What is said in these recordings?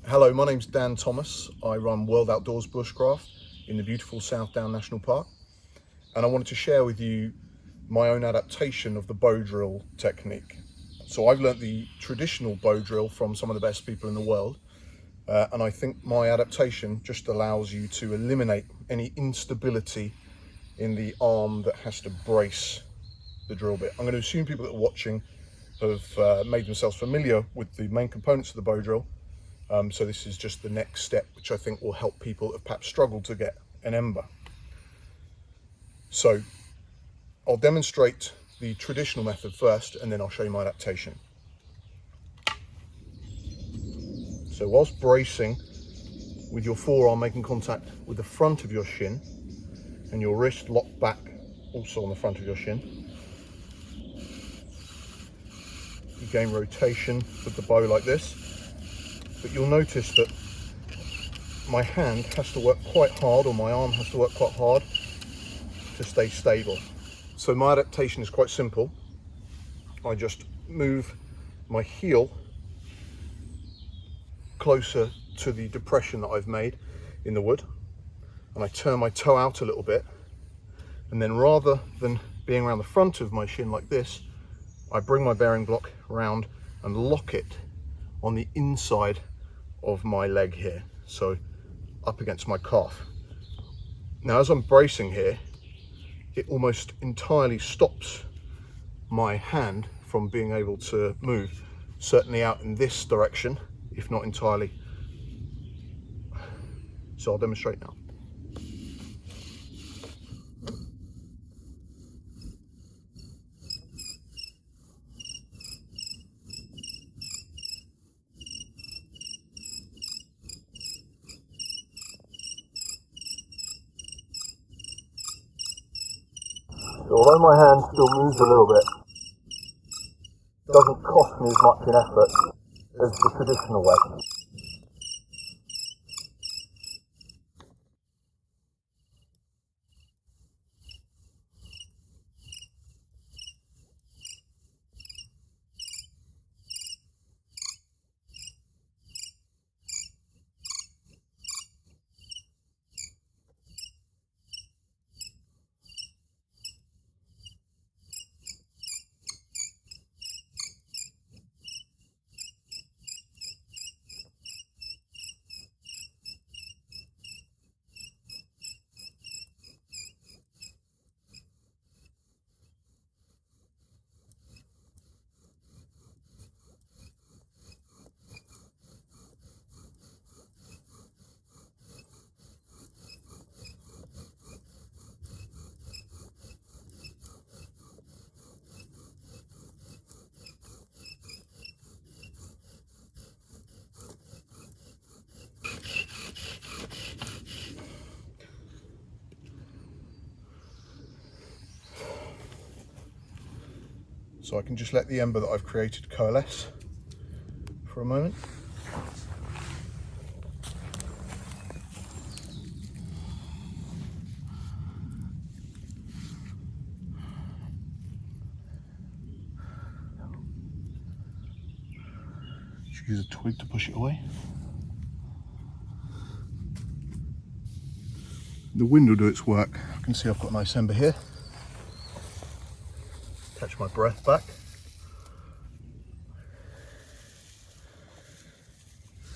Hello, my name's Dan Thomas. I run World Outdoors Bushcraft in the beautiful South Down National Park, and I wanted to share with you my own adaptation of the bow drill technique. So I've learnt the traditional bow drill from some of the best people in the world, and I think my adaptation just allows you to eliminate any instability in the arm that has to brace the drill bit. I'm going to assume people that are watching have made themselves familiar with the main components of the bow drill. So this is just the next step, which I think will help people that have perhaps struggled to get an ember. So I'll demonstrate the traditional method first, and then I'll show you my adaptation. So whilst bracing with your forearm making contact with the front of your shin and your wrist locked back also on the front of your shin, you gain rotation with the bow like this. But you'll notice that my hand has to work quite hard, or my arm has to work quite hard to stay stable. So my adaptation is quite simple. I just move my heel closer to the depression that I've made in the wood, and I turn my toe out a little bit, and then rather than being around the front of my shin like this, I bring my bearing block around and lock it on the inside of my leg here, so up against my calf. Now as I'm bracing here, it almost entirely stops my hand from being able to move, certainly out in this direction, if not entirely. So I'll demonstrate now. Although my hand still moves a little bit, it doesn't cost me as much in effort as the traditional way. So I can just let the ember that I've created coalesce for a moment. Just use a twig to push it away. The wind will do its work. I can see I've got a nice ember here. Catch my breath back.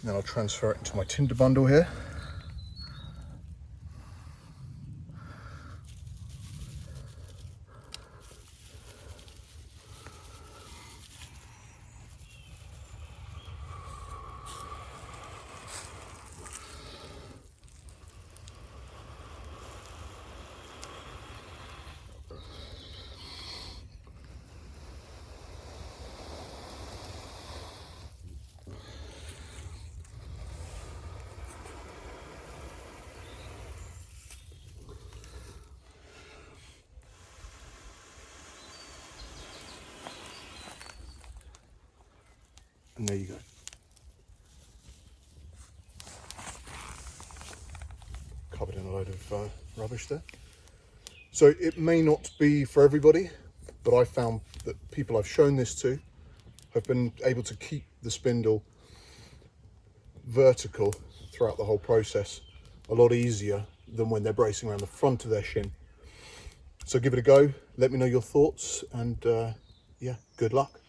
Then I'll transfer it into my tinder bundle here. And there you go. Covered in a load of rubbish there. So it may not be for everybody, but I found that people I've shown this to have been able to keep the spindle vertical throughout the whole process, a lot easier than when they're bracing around the front of their shin. So give it a go, let me know your thoughts, and yeah, good luck.